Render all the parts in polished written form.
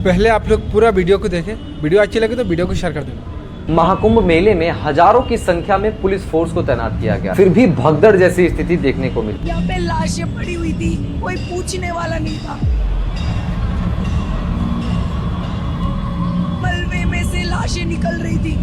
पहले आप लोग पूरा वीडियो को देखें, वीडियो अच्छी लगे तो वीडियो को शेयर कर देना। महाकुंभ मेले में हजारों की संख्या में पुलिस फोर्स को तैनात किया गया, फिर भी भगदड़ जैसी स्थिति देखने को मिली। यहाँ पे लाशें पड़ी हुई थी, कोई पूछने वाला नहीं था। मलबे में से लाशें निकल रही थी।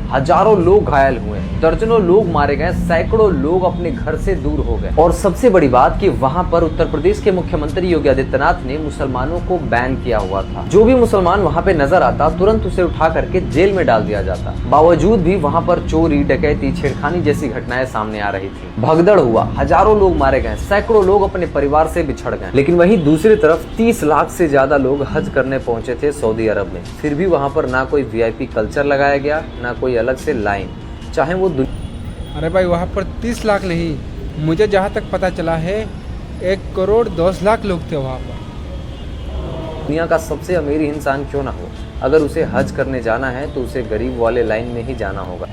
हजारों लोग घायल हुए, दर्जनों लोग मारे गए, सैकड़ों लोग अपने घर से दूर हो गए। और सबसे बड़ी बात कि वहां पर उत्तर प्रदेश के मुख्यमंत्री योगी आदित्यनाथ ने मुसलमानों को बैन किया हुआ था। जो भी मुसलमान वहां पे नजर आता तुरंत उसे उठा करके जेल में डाल दिया जाता। बावजूद भी वहां पर चोरी, डकैती, छेड़खानी जैसी घटनाएं सामने आ रही थी। भगदड़ हुआ, हजारों लोग मारे गए, सैकड़ों लोग अपने परिवार से बिछड़ गए। लेकिन वहीं दूसरी तरफ 30 लाख से ज्यादा लोग हज करने पहुंचे थे सऊदी अरब में। फिर भी वहां पर ना कोई VIP कल्चर लगाया गया, ना कोई अलग से लाइन, चाहे वो अरे भाई वहाँ पर 30 लाख नहीं, मुझे जहाँ तक पता चला है 1 करोड़ 10 लाख लोग थे वहाँ पर। दुनिया का सबसे अमीर इंसान क्यों ना हो, अगर उसे हज करने जाना है तो उसे गरीब वाले लाइन में ही जाना होगा।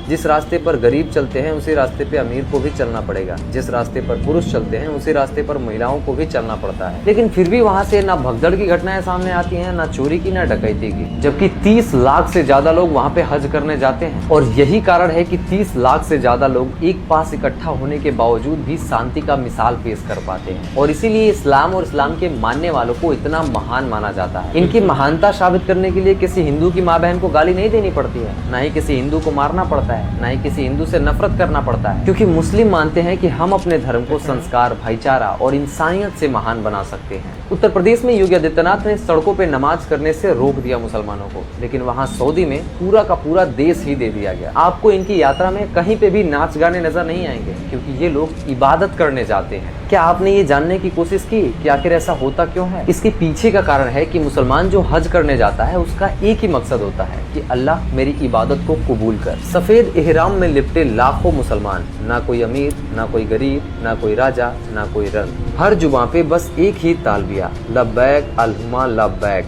जिस रास्ते पर गरीब चलते हैं उसी रास्ते पे अमीर को भी चलना पड़ेगा। जिस रास्ते पर पुरुष चलते हैं उसी रास्ते पर महिलाओं को भी चलना पड़ता है। लेकिन फिर भी वहां से ना भगदड़ की घटनाएं सामने आती हैं, ना चोरी की, ना डकैती की, जबकि 30 लाख से ज्यादा लोग वहां पे हज करने जाते हैं। और यही कारण है कि 30 लाख से ज्यादा लोग एक पास इकट्ठा होने के बावजूद भी शांति का मिसाल पेश कर पाते हैं। और इसीलिए इस्लाम और इस्लाम के मानने वालों को इतना महान माना जाता है। इनकी महानता साबित करने के लिए किसी हिंदू की माँ बहन को गाली नहीं देनी पड़ती है, ना ही किसी हिंदू को मारना पड़ता है, ना ही किसी हिंदू से नफरत करना पड़ता है, क्योंकि मुस्लिम मानते हैं कि हम अपने धर्म को संस्कार, भाईचारा और इंसानियत से महान बना सकते हैं। उत्तर प्रदेश में योगी आदित्यनाथ ने सड़कों पे नमाज करने से रोक दिया मुसलमानों को, लेकिन वहां सऊदी में पूरा का पूरा देश ही दे दिया गया। आपको इनकी यात्रा में कहीं पे भी नाच गाने नजर नहीं आएंगे, क्योंकि ये लोग इबादत करने जाते हैं। क्या आपने ये जानने की कोशिश की कि आखिर ऐसा होता क्यों है? इसके पीछे का कारण है कि मुसलमान जो हज करने जाता है उसका एक ही मकसद होता है कि अल्लाह मेरी इबादत को कबूल कर। सफेद इहराम में लिपटे लाखों मुसलमान, ना कोई अमीर, ना कोई गरीब, ना कोई राजा, ना कोई रंग, हर जुबां पे बस एक ही तालबिया, लब्बैक अल्हुम्मा लब्बैक,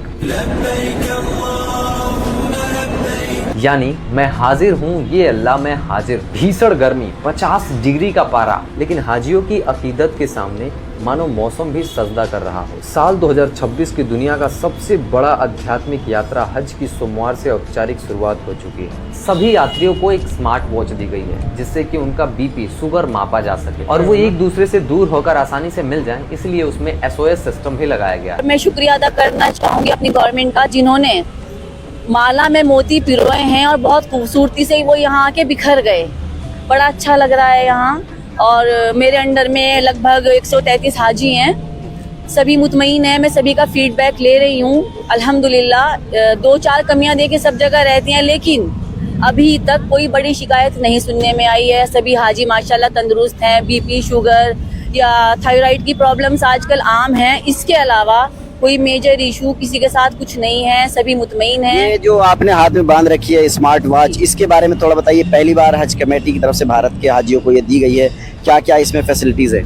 यानी मैं हाजिर हूँ ये अल्लाह, मैं हाजिर। भीषण गर्मी, 50 डिग्री का पारा, लेकिन हाजियों की अकीदत के सामने मानो मौसम भी सजदा कर रहा हो। साल 2026 की दुनिया का सबसे बड़ा आध्यात्मिक यात्रा हज की सोमवार से औपचारिक शुरुआत हो चुकी है। सभी यात्रियों को एक स्मार्ट वॉच दी गई है, जिससे कि उनका BP, शुगर मापा जा सके और वो एक दूसरे से दूर होकर आसानी से मिल जाएं, इसलिए उसमें SOS सिस्टम भी लगाया गया है। मैं शुक्रिया अदा करना चाहूँगी अपनी गवर्नमेंट का, जिन्होंने माला में मोती पिरोए हैं और बहुत खूबसूरती से वो यहाँ आके बिखर गए। बड़ा अच्छा लग रहा है यहाँ। और मेरे अंडर में लगभग 133 हाजी हैं, सभी मुतमईन हैं। मैं सभी का फीडबैक ले रही हूँ अल्हम्दुलिल्लाह। 2-4 कमियां देखे सब जगह रहती हैं, लेकिन अभी तक कोई बड़ी शिकायत नहीं सुनने में आई है। सभी हाजी माशाल्लाह तंदुरुस्त हैं। BP, शुगर या थायराइड की प्रॉब्लम्स आजकल आम हैं। इसके अलावा कोई मेजर इशू किसी के साथ कुछ नहीं है, सभी मुतमईन हैं। ये जो आपने हाथ में बांध रखी है स्मार्ट वॉच, इसके बारे में थोड़ा बताइए। पहली बार हज कमेटी की तरफ से भारत के हाजियों को ये दी गई है, क्या क्या इसमें फैसिलिटीज है?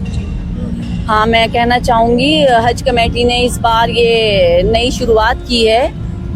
हाँ, मैं कहना चाहूँगी हज कमेटी ने इस बार ये नई शुरुआत की है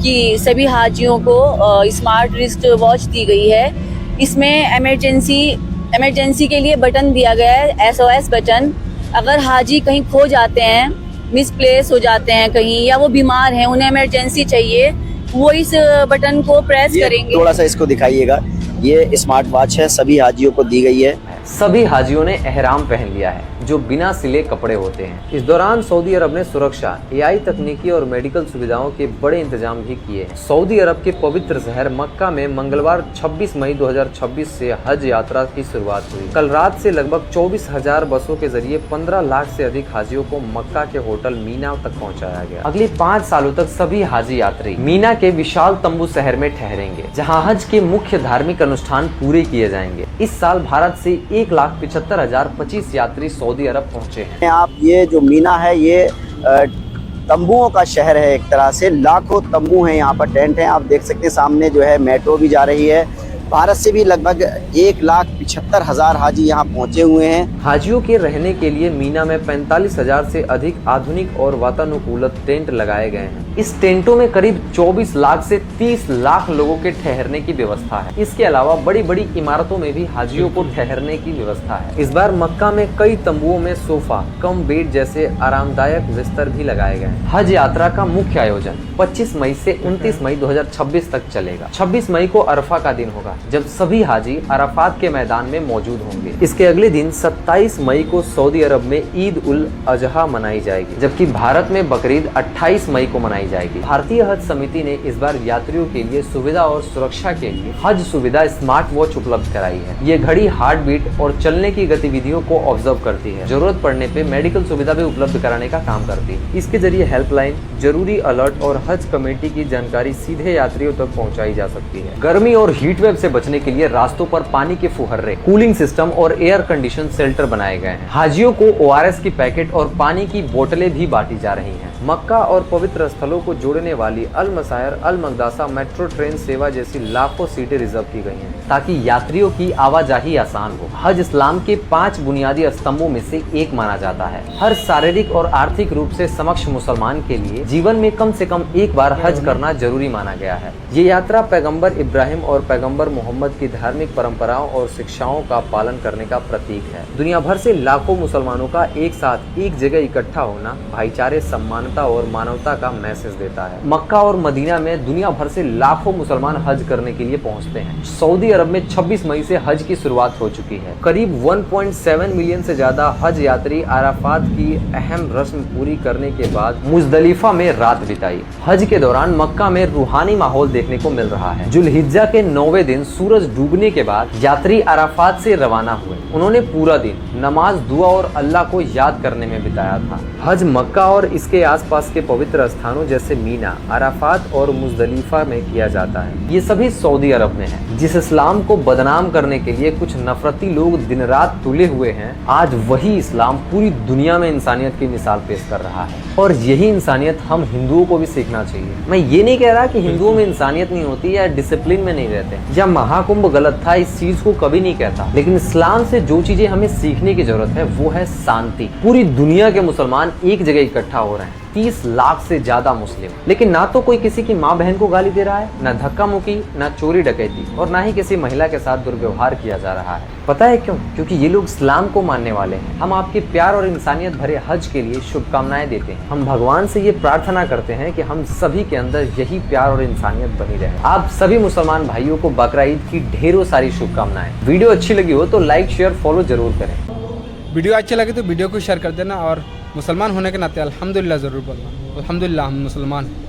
कि सभी हाजियों को स्मार्ट रिस्ट वॉच दी गई है। इसमें इमरजेंसी के लिए बटन दिया गया है, SOS बटन। अगर हाजी कहीं खो जाते हैं, मिसप्लेस हो जाते हैं कहीं, या वो बीमार हैं, उन्हें इमरजेंसी चाहिए, वो इस बटन को प्रेस करेंगे। थोड़ा सा इसको दिखाइएगा। ये स्मार्ट वॉच है, सभी हाजियों को दी गई है। सभी हाजियों ने एहराम पहन लिया है, जो बिना सिले कपड़े होते हैं। इस दौरान सऊदी अरब ने सुरक्षा, AI तकनीकी और मेडिकल सुविधाओं के बड़े इंतजाम भी किए हैं। सऊदी अरब के पवित्र शहर मक्का में मंगलवार 26 मई 2026 से हज यात्रा की शुरुआत हुई। कल रात से लगभग 24,000 बसों के जरिए 15 लाख से अधिक हाजियों को मक्का के होटल मीना तक पहुँचाया गया। अगले 5 सालों तक सभी हाजी यात्री मीना के विशाल तंबू शहर में ठहरेंगे, जहाँ हज के मुख्य धार्मिक अनुष्ठान पूरे किए जाएंगे। इस साल भारत से 1,75,025 यात्री सऊदी अरब पहुंचे हैं। आप ये जो मीना है ये तंबुओं का शहर है, एक तरह से लाखों तंबू हैं यहाँ पर, टेंट हैं। आप देख सकते हैं सामने जो है मेट्रो भी जा रही है। भारत से भी लगभग 1,75,000 हाजी यहाँ पहुँचे हुए हैं। हाजियों के रहने के लिए मीना में 45,000 से अधिक आधुनिक और वातानुकूलित टेंट लगाए गए हैं। इस टेंटों में करीब 24 लाख से 30 लाख लोगों के ठहरने की व्यवस्था है। इसके अलावा बड़ी बड़ी इमारतों में भी हाजियों को ठहरने की व्यवस्था है। इस बार मक्का में कई तंबुओं में सोफा, कम बेड जैसे आरामदायक बिस्तर भी लगाए गए। हज यात्रा का मुख्य आयोजन 25 मई से 29 मई 2026 तक चलेगा। 26 मई को अरफा का दिन होगा, जब सभी हाजी अराफात के मैदान में मौजूद होंगे। इसके अगले दिन 27 मई को सऊदी अरब में ईद उल अजहा मनाई जाएगी, जबकि भारत में बकरीद 28 मई को मनाई जाएगी। भारतीय हज समिति ने इस बार यात्रियों के लिए सुविधा और सुरक्षा के लिए हज सुविधा स्मार्ट वॉच उपलब्ध कराई है। ये घड़ी हार्ट बीट और चलने की गतिविधियों को ऑब्जर्व करती है। जरूरत पड़ने पे मेडिकल सुविधा भी उपलब्ध कराने का काम करती है। इसके जरिए हेल्पलाइन, जरूरी अलर्ट और हज कमेटी की जानकारी सीधे यात्रियों तक पहुंचाई जा सकती है। गर्मी और हीट वेव से बचने के लिए रास्तों पर पानी के फुहर्रे, कूलिंग सिस्टम और एयर कंडीशन शेल्टर बनाए गए हैं। हाजियों को ORS की पैकेट और पानी की बोतलें भी बांटी जा रही हैं। मक्का और पवित्र स्थलों को जोड़ने वाली अल मसायर अल मकदासा मेट्रो ट्रेन सेवा जैसी लाखों सीटें रिजर्व की गई हैं, ताकि यात्रियों की आवाजाही आसान हो। हज इस्लाम के 5 बुनियादी स्तंभों में से एक माना जाता है। हर शारीरिक और आर्थिक रूप से समक्ष मुसलमान के लिए जीवन में कम से कम एक बार हज करना जरूरी माना गया है। ये यात्रा पैगंबर इब्राहिम और पैगंबर मोहम्मद की धार्मिक परंपराओं और शिक्षाओं का पालन करने का प्रतीक है। दुनिया भर से लाखों मुसलमानों का एक साथ एक जगह इकट्ठा होना भाईचारे, सम्मानता और मानवता का मैसेज देता है। मक्का और मदीना में दुनिया भर से लाखों मुसलमान हज करने के लिए पहुंचते हैं। सऊदी अरब में 26 मई से हज की शुरुआत हो चुकी है। करीब 1.7 मिलियन से ज्यादा हज यात्री अराफात की अहम रस्म पूरी करने के बाद मुजदलिफा में रात बिताई। हज के दौरान मक्का में रूहानी माहौल देखने को मिल रहा है। जुल्हिज्जा के 9वें दिन सूरज डूबने के बाद यात्री अराफात से रवाना हुए। उन्होंने पूरा दिन नमाज, दुआ और अल्लाह को याद करने में बिताया था। हज मक्का और इसके आसपास के पवित्र स्थानों जैसे मीना, अराफात और मुजदलिफा में किया जाता है। ये सभी सऊदी अरब में है। जिस इस्लाम को बदनाम करने के लिए कुछ नफरती लोग दिन रात तुले हुए हैं, आज वही इस्लाम पूरी दुनिया में इंसानियत की मिसाल पेश कर रहा है। और यही इंसानियत हम हिंदुओं को भी सीखना चाहिए। मैं ये नहीं कह रहा कि हिंदुओं में इंसानियत नहीं होती या डिसिप्लिन में नहीं रहते या महाकुंभ गलत था, इस चीज को कभी नहीं कहता। लेकिन इस्लाम से जो चीजें हमें सीखने की जरूरत है वो है शांति। पूरी दुनिया के मुसलमान एक जगह इकट्ठा हो रहे हैं, 30 लाख से ज्यादा मुस्लिम, लेकिन ना तो कोई किसी की माँ बहन को गाली दे रहा है, ना धक्का मुक्की, ना चोरी डकैती और ना ही किसी महिला के साथ दुर्व्यवहार किया जा रहा है। पता है क्यों? क्योंकि ये लोग इस्लाम को मानने वाले हैं। हम आपके प्यार और इंसानियत भरे हज के लिए शुभकामनाएं देते हैं। हम भगवान से ये प्रार्थना करते हैं कि हम सभी के अंदर यही प्यार और इंसानियत बनी रहे। आप सभी मुसलमान भाइयों को बकरा ईद की ढेरों सारी शुभकामनाएं। वीडियो अच्छी लगी हो तो लाइक, शेयर, फॉलो जरूर करें। वीडियो अच्छी लगी तो वीडियो को शेयर कर देना और मुसलमान होने के नाते अल्हम्दुलिल्लाह ज़रूर बोलना। अल्हम्दुलिल्लाह हम मुसलमान हैं।